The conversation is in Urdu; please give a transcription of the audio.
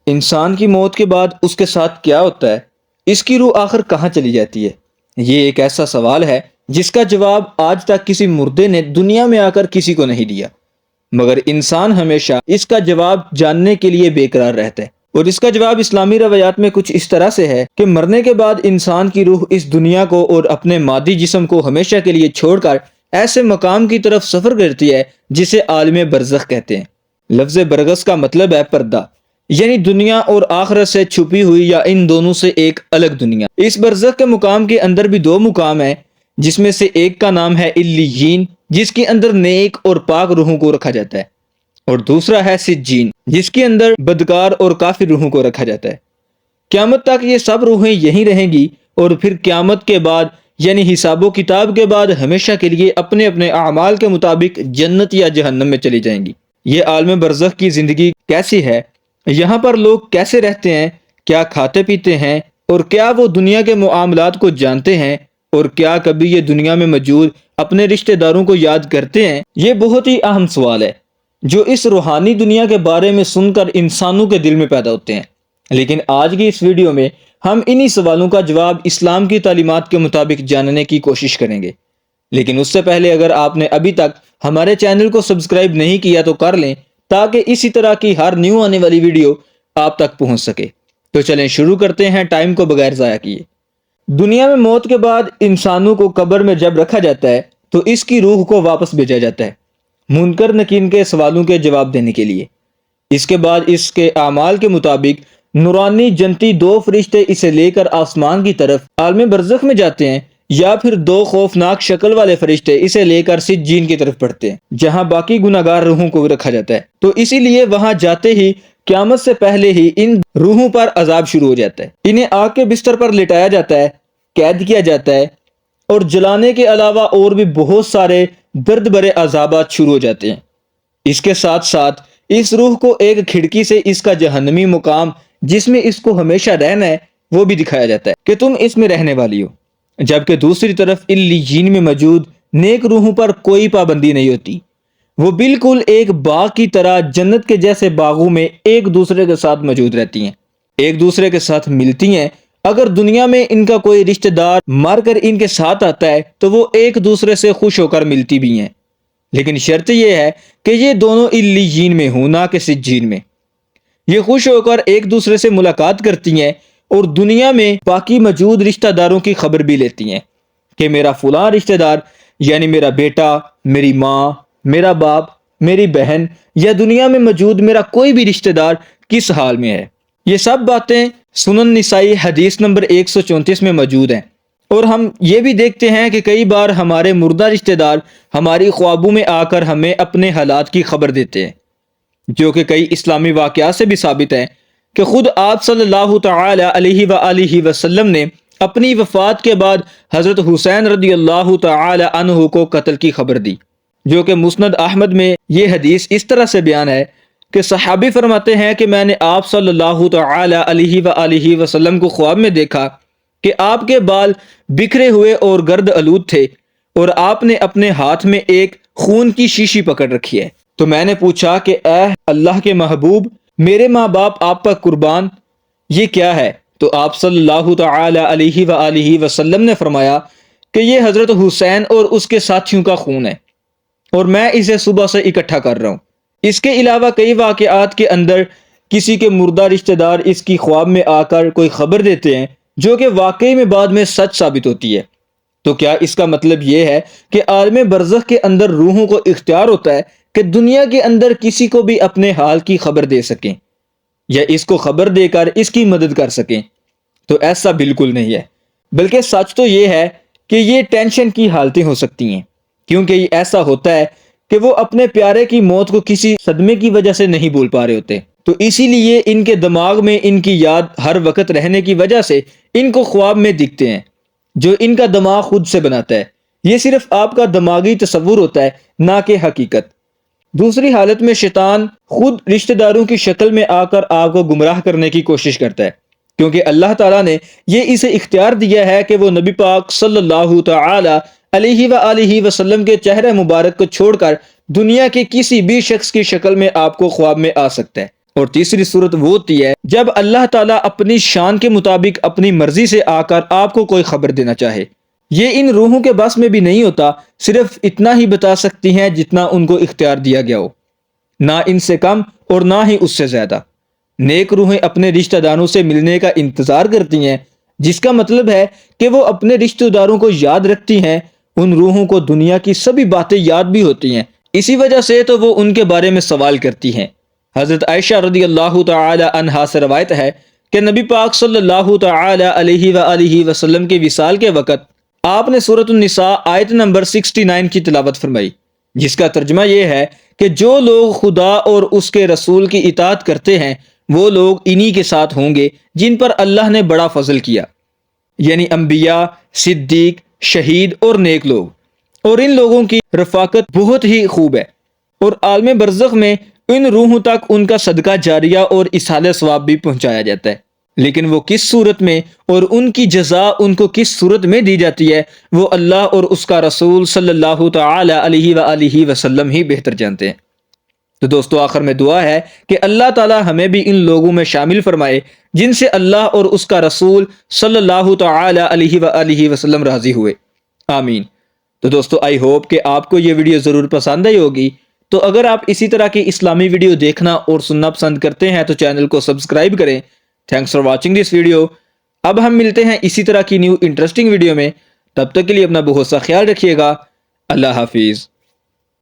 انسان کی موت کے بعد اس کے ساتھ کیا ہوتا ہے؟ اس کی روح آخر کہاں چلی جاتی ہے؟ یہ ایک ایسا سوال ہے جس کا جواب آج تک کسی مردے نے دنیا میں آ کر کسی کو نہیں دیا، مگر انسان ہمیشہ اس کا جواب جاننے کے لیے بے قرار رہتا ہے۔ اور اس کا جواب اسلامی روایات میں کچھ اس طرح سے ہے کہ مرنے کے بعد انسان کی روح اس دنیا کو اور اپنے مادی جسم کو ہمیشہ کے لیے چھوڑ کر ایسے مقام کی طرف سفر کرتی ہے جسے عالم برزخ کہتے ہیں۔ لفظ برزخ کا مطلب ہے پردہ، یعنی دنیا اور آخرت سے چھپی ہوئی یا ان دونوں سے ایک الگ دنیا۔ اس برزخ کے مقام کے اندر بھی دو مقام ہیں، جس میں سے ایک کا نام ہے علیین، جس کے اندر نیک اور پاک روحوں کو رکھا جاتا ہے، اور دوسرا ہے سجین، جس کے اندر بدکار اور کافر روحوں کو رکھا جاتا ہے۔ قیامت تک یہ سب روحیں یہیں رہیں گی، اور پھر قیامت کے بعد یعنی حساب و کتاب کے بعد ہمیشہ کے لیے اپنے اپنے اعمال کے مطابق جنت یا جہنم میں چلی جائیں گی۔ یہ عالم برزخ کی زندگی کیسی ہے؟ یہاں پر لوگ کیسے رہتے ہیں؟ کیا کھاتے پیتے ہیں؟ اور کیا وہ دنیا کے معاملات کو جانتے ہیں؟ اور کیا کبھی یہ دنیا میں موجود اپنے رشتہ داروں کو یاد کرتے ہیں؟ یہ بہت ہی اہم سوال ہے جو اس روحانی دنیا کے بارے میں سن کر انسانوں کے دل میں پیدا ہوتے ہیں۔ لیکن آج کی اس ویڈیو میں ہم انہی سوالوں کا جواب اسلام کی تعلیمات کے مطابق جاننے کی کوشش کریں گے۔ لیکن اس سے پہلے اگر آپ نے ابھی تک ہمارے چینل کو سبسکرائب نہیں کیا تو کر لیں، تاکہ اسی طرح کی ہر نیو آنے والی ویڈیو آپ تک پہنچ سکے۔ تو چلیں شروع کرتے ہیں ٹائم کو بغیر ضائع کیے۔ دنیا میں موت کے بعد انسانوں کو قبر میں جب رکھا جاتا ہے تو اس کی روح کو واپس بھیجا جاتا ہے منکر نکیر کے سوالوں کے جواب دینے کے لیے۔ اس کے بعد اس کے اعمال کے مطابق نورانی جنتی دو فرشتے اسے لے کر آسمان کی طرف عالم برزخ میں جاتے ہیں، یا پھر دو خوفناک شکل والے فرشتے اسے لے کر سجین کی طرف بڑھتے ہیں، جہاں باقی گناہگار روحوں کو رکھا جاتا ہے۔ تو اسی لیے وہاں جاتے ہی قیامت سے پہلے ہی ان روحوں پر عذاب شروع ہو جاتا ہے۔ انہیں آگ کے بستر پر لٹایا جاتا ہے، قید کیا جاتا ہے، اور جلانے کے علاوہ اور بھی بہت سارے درد بھرے عذابات شروع ہو جاتے ہیں۔ اس کے ساتھ ساتھ اس روح کو ایک کھڑکی سے اس کا جہنمی مقام جس میں اس کو ہمیشہ رہنا ہے وہ بھی دکھایا جاتا ہے کہ تم اس میں رہنے والی ہو، جبکہ دوسری طرف علیین میں موجود نیک روحوں پر کوئی پابندی نہیں ہوتی۔ وہ بالکل ایک باغ کی طرح جنت کے جیسے باغوں میں ایک دوسرے کے ساتھ موجود رہتی ہیں، ایک دوسرے کے ساتھ ملتی ہیں۔ اگر دنیا میں ان کا کوئی رشتہ دار مر کر ان کے ساتھ آتا ہے تو وہ ایک دوسرے سے خوش ہو کر ملتی بھی ہیں، لیکن شرط یہ ہے کہ یہ دونوں علیین میں ہوں، نہ کہ سجین میں۔ یہ خوش ہو کر ایک دوسرے سے ملاقات کرتی ہیں اور دنیا میں باقی موجود رشتہ داروں کی خبر بھی لیتی ہیں کہ میرا فلاں رشتہ دار، یعنی میرا بیٹا، میری ماں، میرا باپ، میری بہن، یا دنیا میں موجود میرا کوئی بھی رشتہ دار کس حال میں ہے۔ یہ سب باتیں سنن نسائی حدیث نمبر 134 میں موجود ہیں۔ اور ہم یہ بھی دیکھتے ہیں کہ کئی بار ہمارے مردہ رشتہ دار ہماری خوابوں میں آ کر ہمیں اپنے حالات کی خبر دیتے ہیں، جو کہ کئی اسلامی واقعات سے بھی ثابت ہے کہ خود آپ صلی اللہ تعالی علیہ وآلہ وسلم نے اپنی وفات کے بعد حضرت حسین رضی اللہ تعالی عنہ کو قتل کی خبر دی، جو کہ مسند احمد میں یہ حدیث اس طرح سے بیان ہے کہ صحابی فرماتے ہیں کہ میں نے آپ صلی اللہ تعالی علیہ وآلہ وسلم کو خواب میں دیکھا کہ آپ کے بال بکھرے ہوئے اور گرد آلود تھے، اور آپ نے اپنے ہاتھ میں ایک خون کی شیشی پکڑ رکھی ہے۔ تو میں نے پوچھا کہ اے اللہ کے محبوب، میرے ماں باپ آپ پر قربان، یہ کیا ہے؟ تو آپ صلی اللہ تعالی علیہ وآلہ وسلم نے فرمایا کہ یہ حضرت حسین اور اس کے ساتھیوں کا خون ہے، اور میں اسے صبح سے اکٹھا کر رہا ہوں۔ اس کے علاوہ کئی واقعات کے اندر کسی کے مردہ رشتہ دار اس کی خواب میں آ کر کوئی خبر دیتے ہیں جو کہ واقعی میں بعد میں سچ ثابت ہوتی ہے۔ تو کیا اس کا مطلب یہ ہے کہ عالم برزخ کے اندر روحوں کو اختیار ہوتا ہے کہ دنیا کے اندر کسی کو بھی اپنے حال کی خبر دے سکیں یا اس کو خبر دے کر اس کی مدد کر سکیں؟ تو ایسا بالکل نہیں ہے، بلکہ سچ تو یہ ہے کہ یہ ٹینشن کی حالتیں ہو سکتی ہیں، کیونکہ یہ ایسا ہوتا ہے کہ وہ اپنے پیارے کی موت کو کسی صدمے کی وجہ سے نہیں بھول پا رہے ہوتے، تو اسی لیے ان کے دماغ میں ان کی یاد ہر وقت رہنے کی وجہ سے ان کو خواب میں دکھتے ہیں، جو ان کا دماغ خود سے بناتا ہے۔ یہ صرف آپ کا دماغی تصور ہوتا ہے، نہ کہ حقیقت۔ دوسری حالت میں شیطان خود رشتہ داروں کی شکل میں آ کر آپ کو گمراہ کرنے کی کوشش کرتا ہے، کیونکہ اللہ تعالیٰ نے یہ اسے اختیار دیا ہے کہ وہ نبی پاک صلی اللہ تعالی علیہ وآلہ وسلم کے چہرہ مبارک کو چھوڑ کر دنیا کے کسی بھی شخص کی شکل میں آپ کو خواب میں آ سکتا ہے، اور تیسری صورت وہ ہوتی ہے جب اللہ تعالیٰ اپنی شان کے مطابق اپنی مرضی سے آ کر آپ کو کوئی خبر دینا چاہے۔ یہ ان روحوں کے بس میں بھی نہیں ہوتا، صرف اتنا ہی بتا سکتی ہیں جتنا ان کو اختیار دیا گیا ہو، نہ ان سے کم اور نہ ہی اس سے زیادہ۔ نیک روحیں اپنے رشتہ داروں سے ملنے کا انتظار کرتی ہیں، جس کا مطلب ہے کہ وہ اپنے رشتہ داروں کو یاد رکھتی ہیں۔ ان روحوں کو دنیا کی سبھی باتیں یاد بھی ہوتی ہیں، اسی وجہ سے تو وہ ان کے بارے میں سوال کرتی ہیں۔ حضرت عائشہ رضی اللہ تعالی عنہا سے روایت ہے کہ نبی پاک صلی اللہ تعالی علیہ وآلہ وسلم کے وصال کے وقت آپ نے سورۃ النساء آیت نمبر 69 کی تلاوت فرمائی، جس کا ترجمہ یہ ہے کہ جو لوگ خدا اور اس کے رسول کی اطاعت کرتے ہیں وہ لوگ انہی کے ساتھ ہوں گے جن پر اللہ نے بڑا فضل کیا، یعنی انبیاء، صدیق، شہید اور نیک لوگ، اور ان لوگوں کی رفاقت بہت ہی خوب ہے، اور عالم برزخ میں ان روحوں تک ان کا صدقہ جاریہ اور اصحال ثواب بھی پہنچایا جاتا ہے۔ لیکن وہ کس صورت میں اور ان کی جزا ان کو کس صورت میں دی جاتی ہے وہ اللہ اور اس کا رسول صلی اللہ تعالی علیہ وآلہ وسلم ہی بہتر جانتے ہیں۔ تو دوستو، آخر میں دعا ہے کہ اللہ تعالی ہمیں بھی ان لوگوں میں شامل فرمائے جن سے اللہ اور اس کا رسول صلی اللہ تعالی علیہ وآلہ وسلم راضی ہوئے، آمین۔ تو دوستو، آئی ہوپ کہ آپ کو یہ ویڈیو ضرور پسند آئی ہوگی۔ تو اگر آپ اسی طرح کی اسلامی ویڈیو دیکھنا اور سننا پسند کرتے ہیں تو چینل کو سبسکرائب کریں۔ Thanks for watching this video. اب ہم ملتے ہیں اسی طرح کی نیو انٹرسٹنگ ویڈیو میں، تب تک کے لیے اپنا بہت سا خیال رکھیے گا۔ اللہ حافظ۔